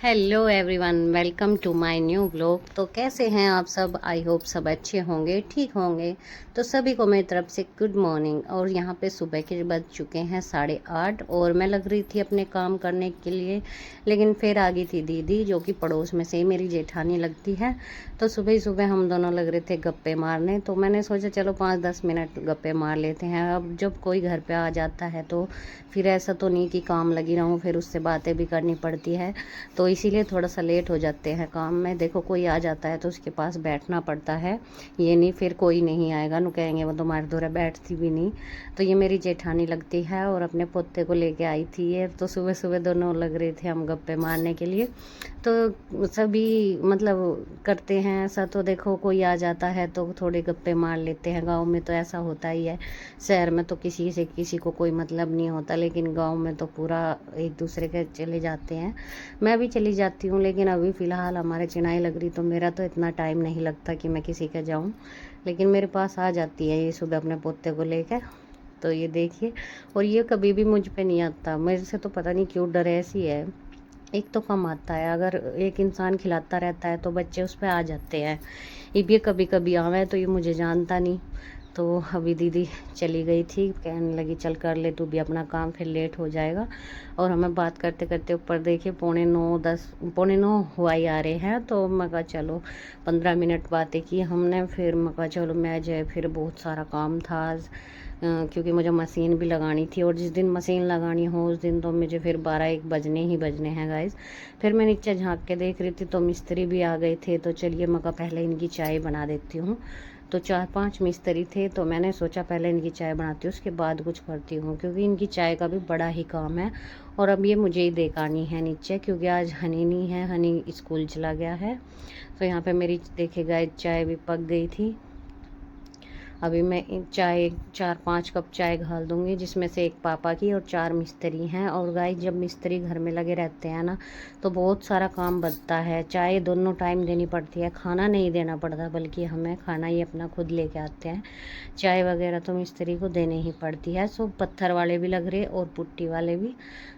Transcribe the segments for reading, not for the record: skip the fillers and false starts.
Hello everyone, welcome to my new blog. तो कैसे हैं आप सब? आई होप सब अच्छे होंगे, ठीक होंगे। तो सभी को मेरी तरफ से गुड मॉर्निंग। और यहाँ पे सुबह के बज चुके हैं 8:30 और मैं लग रही थी अपने काम करने के लिए, लेकिन फिर आ गई थी दीदी, जो कि पड़ोस में से ही मेरी जेठानी लगती है। तो सुबह ही सुबह हम दोनों लग रहे थे गप्पे मारने। तो मैंने सोचा चलो 5-10 मिनट गप्पे मार लेते हैं। अब जब कोई घर पे आ जाता है तो फिर ऐसा तो नहीं कि काम लगी रहूँ, फिर उससे बातें भी करनी पड़ती है। तो इसीलिए थोड़ा सा लेट हो जाते हैं काम में। देखो कोई आ जाता है तो उसके पास बैठना पड़ता है, ये नहीं फिर कोई नहीं आएगा नु कहेंगे वो तुम्हारे दूर बैठती भी नहीं। तो ये मेरी जेठानी लगती है और अपने पोते को लेके आई थी ये। तो सुबह सुबह दोनों लग रहे थे हम गप्पे मारने के लिए। तो सभी मतलब करते हैं ऐसा। तो देखो कोई आ जाता है तो थोड़े गप्पे मार लेते हैं। गाँव में तो ऐसा होता ही है, शहर में तो किसी से किसी को कोई मतलब नहीं होता, लेकिन गाँव में तो पूरा एक दूसरे के चले जाते हैं। मैं भी चली जाती हूँ, लेकिन अभी फ़िलहाल हमारे चिनाई लग रही तो मेरा तो इतना टाइम नहीं लगता कि मैं किसी के जाऊँ। लेकिन मेरे पास आ जाती है ये सुबह अपने पोते को लेकर। तो ये देखिए, और ये कभी भी मुझ पे नहीं आता। मेरे से तो पता नहीं क्यों डर ऐसी है। एक तो कम आता है, अगर एक इंसान खिलाता रहता है तो बच्चे उस पर आ जाते हैं। ये कभी कभी आवे तो ये मुझे जानता नहीं। तो अभी दीदी चली गई थी, कहने लगी चल कर ले तू भी अपना काम, फिर लेट हो जाएगा। और हमें बात करते करते ऊपर देखिए 8:45 हुआ ही आ रहे हैं। तो मैं कहा चलो 15 मिनट बातें की हमने, फिर मैं कहा चलो मैं जो है फिर बहुत सारा काम था आज, क्योंकि मुझे मशीन भी लगानी थी। और जिस दिन मशीन लगानी हो उस दिन तो मुझे फिर 12-1 बजने ही बजने हैं गाइस। फिर मैं नीचे झांक के देख रही थी तो मिस्त्री भी आ गए थे। तो चलिए मैं कहा पहले इनकी चाय बना देती हूँ। तो 4-5 मिस्त्री थे, तो मैंने सोचा पहले इनकी चाय बनाती हूँ उसके बाद कुछ करती हूँ, क्योंकि इनकी चाय का भी बड़ा ही काम है। और अब ये मुझे ही देखानी है नीचे, क्योंकि आज हनी नहीं है, हनी स्कूल चला गया है। तो यहाँ पे मेरी देखिएगा चाय भी पक गई थी। अभी मैं चाय 4-5 कप चाय घाल दूंगी, जिसमें से एक पापा की और 4 मिस्त्री हैं। और गाइस जब मिस्त्री घर में लगे रहते हैं ना तो बहुत सारा काम बनता है। चाय दोनों टाइम देनी पड़ती है, खाना नहीं देना पड़ता, बल्कि हमें खाना ही अपना खुद लेके आते हैं। चाय वगैरह तो मिस्त्री को देनी ही पड़ती है। सो पत्थर वाले भी लग रहे और पुट्टी वाले भी।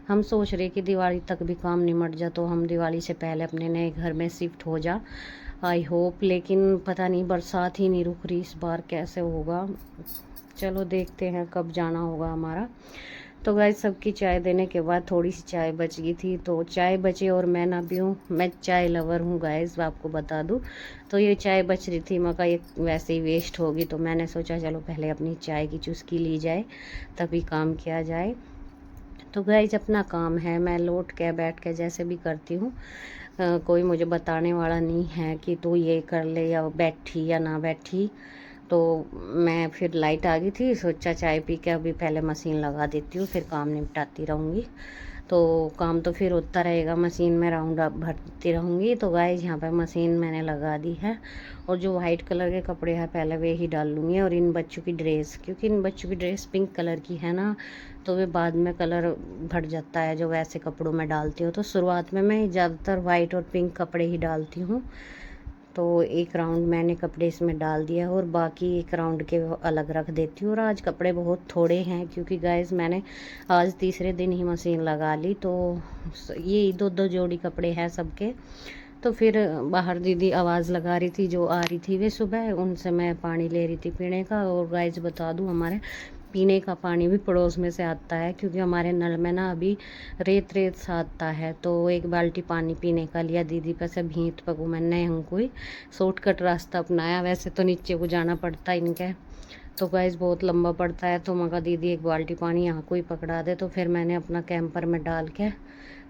हम सोच रहे कि दिवाली तक भी काम निमट जा, तो हम दिवाली से पहले अपने नए घर में शिफ्ट हो जा, आई होप। लेकिन पता नहीं, बरसात ही नहीं रुक रही इस बार, कैसे होगा। चलो देखते हैं कब जाना होगा हमारा। तो गाइस सबकी चाय देने के बाद थोड़ी सी चाय बच गई थी, तो चाय बचे और मैं ना पीऊँ, मैं चाय लवर हूँ गाइस, आपको बता दूँ। तो ये चाय बच रही थी, मगर ये वैसे ही वेस्ट होगी, तो मैंने सोचा चलो पहले अपनी चाय की चुस्की ली जाए तभी काम किया जाए। तो गाइस अपना काम है, मैं लौट के बैठ के जैसे भी करती हूँ। कोई मुझे बताने वाला नहीं है कि तू ये कर ले या बैठी या ना बैठी। तो मैं फिर लाइट आ गई थी, सोचा चाय पी के अभी पहले मशीन लगा देती हूँ, फिर काम निपटाती रहूँगी। तो काम तो फिर होता रहेगा, मशीन में राउंड अप भरती रहूँगी। तो गाइस यहाँ पे मशीन मैंने लगा दी है, और जो वाइट कलर के कपड़े हैं पहले वे ही डाल लूँगी। और इन बच्चों की ड्रेस, क्योंकि इन बच्चों की ड्रेस पिंक कलर की है ना, तो वे बाद में कलर भट जाता है जो वैसे कपड़ों में डालती हूँ। तो शुरुआत में मैं ज़्यादातर वाइट और पिंक कपड़े ही डालती हूँ। तो एक राउंड मैंने कपड़े इसमें डाल दिया और बाकी एक राउंड के अलग रख देती हूँ। और आज कपड़े बहुत थोड़े हैं, क्योंकि गाइस मैंने आज तीसरे दिन ही मशीन लगा ली। तो ये 2-2 जोड़ी कपड़े हैं सबके। तो फिर बाहर दीदी आवाज़ लगा रही थी, जो आ रही थी वे सुबह, उनसे मैं पानी ले रही थी पीने का। और गाइस बता दूँ, हमारे पीने का पानी भी पड़ोस में से आता है, क्योंकि हमारे नल में ना अभी रेत रेत सा आता है। तो एक बाल्टी पानी पीने का लिया दीदी पर से, भीत पकू मैंने हम कोई शॉर्टकट रास्ता अपनाया, वैसे तो नीचे को जाना पड़ता इनके। तो गाइस बहुत लंबा पड़ता है, तो मगर दीदी एक बाल्टी पानी यहाँ को ही पकड़ा दे। तो फिर मैंने अपना कैंपर में डाल के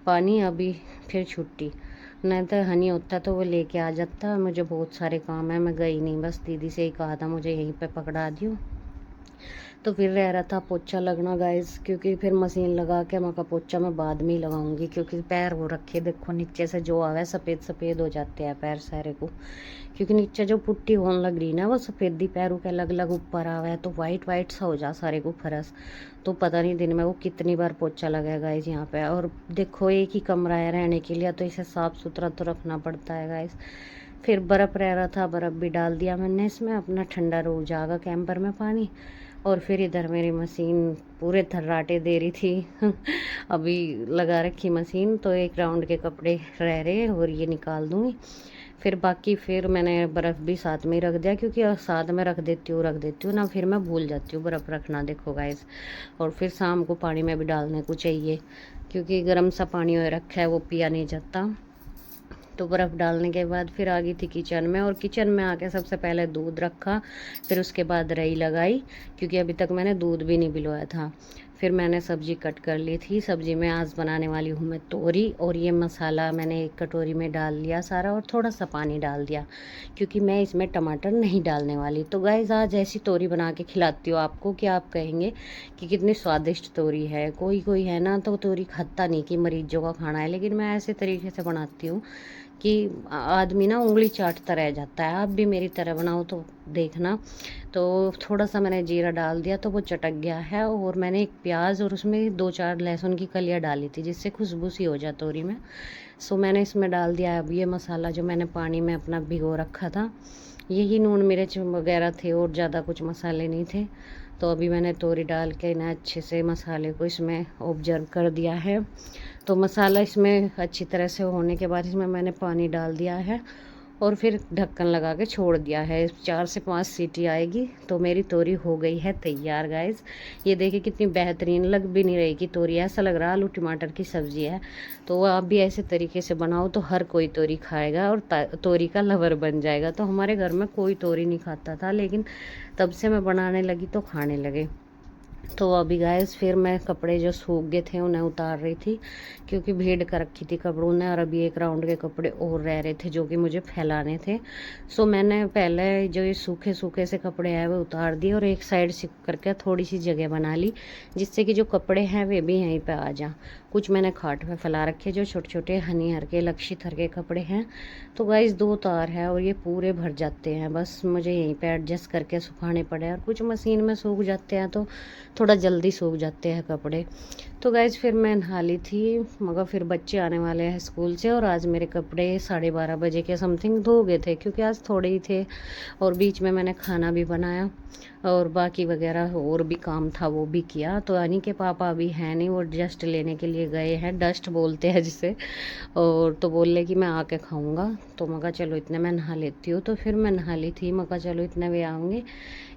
पानी अभी फिर छुट्टी, नहीं तो हनी होता तो वो लेके आ जाता। मुझे बहुत सारे काम है, मैं गई नहीं, बस दीदी से ही कहा था मुझे यहीं पे पकड़ा दियो। तो फिर रह रहा था पोछा लगना गाइस, क्योंकि फिर मशीन लगा के मका पोछा मैं बाद में ही लगाऊंगी, क्योंकि पैर वो रखे देखो नीचे से जो आवे सफ़ेद सफ़ेद हो जाते हैं पैर सारे को। क्योंकि नीचे जो पुट्टी होने लग रही ना वो सफ़ेदी पैरों के अलग अलग ऊपर आवे है, तो वाइट वाइट सा हो जा सारे को फरस। तो पता नहीं दिन में वो कितनी बार पोछा लगेगा गाइस यहाँ पे। और देखो एक ही कमरा है रहने के लिए, तो इसे साफ़ सुथरा तो रखना पड़ता है गाइस। फिर बर्फ़ रह रहा था, बर्फ़ भी डाल दिया मैंने इसमें, अपना ठंडा रोज जाएगा कैंपर में पानी। और फिर इधर मेरी मशीन पूरे थर्राटे दे रही थी अभी लगा रखी मशीन, तो एक राउंड के कपड़े रह रहे हैं और ये निकाल दूँगी। फिर बाकी फिर मैंने बर्फ़ भी साथ में ही रख दिया, क्योंकि साथ में रख देती हूँ ना, फिर मैं भूल जाती हूँ बर्फ़ रखना, देखो गाइस। और फिर शाम को पानी में भी डालने को चाहिए, क्योंकि गर्म सा पानी हो रखा है वो पिया नहीं जाता। तो बर्फ़ डालने के बाद फिर आ गई थी किचन में, और किचन में आके सबसे पहले दूध रखा, फिर उसके बाद रई लगाई, क्योंकि अभी तक मैंने दूध भी नहीं पिलवाया था। फिर मैंने सब्ज़ी कट कर ली थी। सब्ज़ी में आज बनाने वाली हूँ मैं तोरी, और ये मसाला मैंने एक कटोरी में डाल लिया सारा, और थोड़ा सा पानी डाल दिया, क्योंकि मैं इसमें टमाटर नहीं डालने वाली। तो गाइस आज ऐसी तोरी बना के खिलाती हूँ आपको कि आप कहेंगे कि कितनी स्वादिष्ट तोरी है। कोई कोई है ना तो तोरी खाता नहीं कि मरीजों का खाना है, लेकिन मैं ऐसे तरीके से बनाती हूँ कि आदमी ना उंगली चाटता रह जाता है। आप भी मेरी तरह बनाओ तो देखना। तो थोड़ा सा मैंने जीरा डाल दिया तो वो चटक गया है, और मैंने एक प्याज और उसमें 2-4 लहसुन की कलियां डाली थी, जिससे खुशबू सी हो जाए तोरी में। सो मैंने इसमें डाल दिया अब ये मसाला जो मैंने पानी में अपना भिगो रखा था। यही नून मिर्च वगैरह थे, और ज़्यादा कुछ मसाले नहीं थे। तो अभी मैंने तोरी डाल के ना अच्छे से मसाले को इसमें ऑब्जर्व कर दिया है। तो मसाला इसमें अच्छी तरह से होने के बाद इसमें मैंने पानी डाल दिया है, और फिर ढक्कन लगा के छोड़ दिया है। 4 से 5 सीटी आएगी तो मेरी तोरी हो गई है तैयार गाइस। ये देखिए कितनी बेहतरीन, लग भी नहीं रही कि तोरी, ऐसा लग रहा आलू टमाटर की सब्ज़ी है। तो आप भी ऐसे तरीके से बनाओ तो हर कोई तोरी खाएगा और तोरी का लवर बन जाएगा। तो हमारे घर में कोई तोरी नहीं खाता था, लेकिन तब से मैं बनाने लगी तो खाने लगे। तो अभी गाइस फिर मैं कपड़े जो सूख गए थे उन्हें उतार रही थी, क्योंकि भीड़ कर रखी थी कपड़ों ने, और अभी एक राउंड के कपड़े और रह रहे थे जो कि मुझे फैलाने थे। सो मैंने पहले जो ये सूखे सूखे से कपड़े हैं वो उतार दिए, और एक साइड से करके थोड़ी सी जगह बना ली, जिससे कि जो कपड़े हैं वे भी यहीं पे आ जाएं। कुछ मैंने खाट पे फैला रखे जो छोटे छोटे हनी हर के लक्षित हर के कपड़े हैं। तो गाइस 2 तार है और ये पूरे भर जाते हैं, बस मुझे यहीं पे एडजस्ट करके सुखाने पड़े। और कुछ मशीन में सूख जाते हैं तो थोड़ा जल्दी सूख जाते हैं कपड़े। तो गाइस फिर मैं नहा ली थी, मगर फिर बच्चे आने वाले हैं स्कूल से, और आज मेरे कपड़े 12:30 बजे के समथिंग धो गए थे, क्योंकि आज थोड़े ही थे, और बीच में मैंने खाना भी बनाया और बाकी वगैरह और भी काम था वो भी किया। तो अनी के पापा अभी हैं नहीं, वो डस्ट लेने के लिए गए हैं, डस्ट बोलते हैं जिसे। और तो बोल रहे कि मैं आके खाऊंगा, तो मगर चलो इतने मैं नहा लेती हूँ। तो फिर मैं नहा ली थी, मगर चलो इतने वे आएंगे,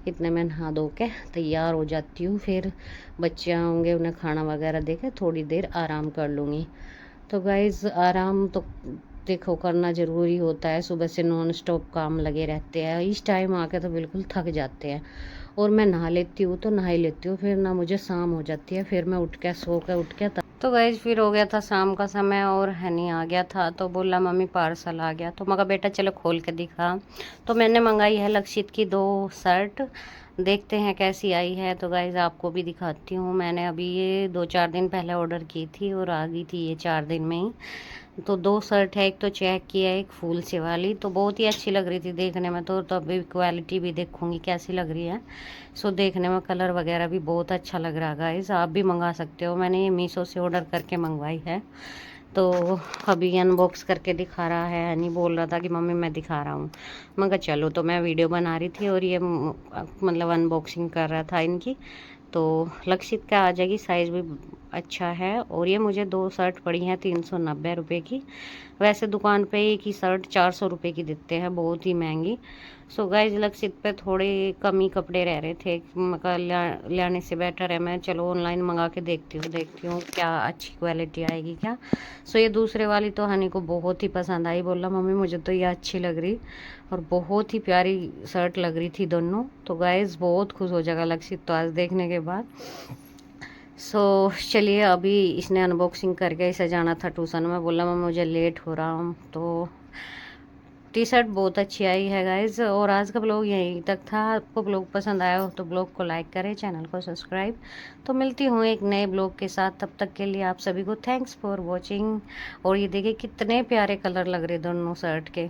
इतने मैं नहा धो के तैयार हो जाती हूँ। फिर बच्चे आएंगे, उन्हें खाना वगैरह दे के थोड़ी देर आराम कर लूँगी। तो गाइज़ आराम तो देखो करना ज़रूरी होता है, सुबह से नॉन स्टॉप काम लगे रहते हैं, इस टाइम आके तो बिल्कुल थक जाते हैं। और मैं नहा लेती हूँ तो नहा ही लेती हूँ, फिर ना मुझे शाम हो जाती है, फिर मैं उठ के सो के उठ के तो गाइज फिर हो गया था शाम का समय, और हनी आ गया था तो बोला मम्मी पार्सल आ गया। तो मगर बेटा चलो खोल के दिखा। तो मैंने मंगाई है लक्षित की 2 शर्ट, देखते हैं कैसी आई है। तो गाइज आपको भी दिखाती हूँ। मैंने अभी ये 2-4 दिन पहले ऑर्डर की थी और आ गई थी ये 4 दिन में ही। तो 2 शर्ट है, एक तो चेक की है, एक फूल से वाली, तो बहुत ही अच्छी लग रही थी देखने में। तो अभी क्वालिटी भी देखूंगी कैसी लग रही है। सो देखने में कलर वगैरह भी बहुत अच्छा लग रहा है गाइस, आप भी मंगा सकते हो। मैंने ये मीशो से ऑर्डर करके मंगवाई है। तो अभी अनबॉक्स करके दिखा रहा है, नहीं बोल रहा था कि मम्मी मैं दिखा रहा हूँ, मगर चलो। तो मैं वीडियो बना रही थी और ये मतलब अनबॉक्सिंग कर रहा था इनकी। तो लक्षित का आ जाएगी, साइज़ भी अच्छा है। और ये मुझे 2 शर्ट पड़ी हैं 390 रुपये की। वैसे दुकान पे एक ही शर्ट 400 रुपये की देते हैं, बहुत ही महंगी। सो गाइज लक्षित पे थोड़े कम ही कपड़े रह रहे थे, मगर लाने से बेटर है मैं चलो ऑनलाइन मंगा के देखती हूँ क्या अच्छी क्वालिटी आएगी क्या। सो ये दूसरे वाली तो हनी को बहुत ही पसंद आई, बोला मम्मी मुझे तो ये अच्छी लग रही, और बहुत ही प्यारी शर्ट लग रही थी दोनों। तो गाइज बहुत खुश हो जाएगा लक्षित तो आज देखने के बाद। सो चलिए अभी इसने अनबॉक्सिंग करके इसे जाना था ट्यूशन में, बोला मैं मुझे लेट हो रहा हूँ। तो टी शर्ट बहुत अच्छी आई है गाइज। और आज का ब्लॉग यहीं तक था। आपको ब्लॉग पसंद आया हो तो ब्लॉग को लाइक करें, चैनल को सब्सक्राइब। तो मिलती हूँ एक नए ब्लॉग के साथ, तब तक के लिए आप सभी को थैंक्स फॉर वॉचिंग। और ये देखिए कितने प्यारे कलर लग रहे दोनों शर्ट के।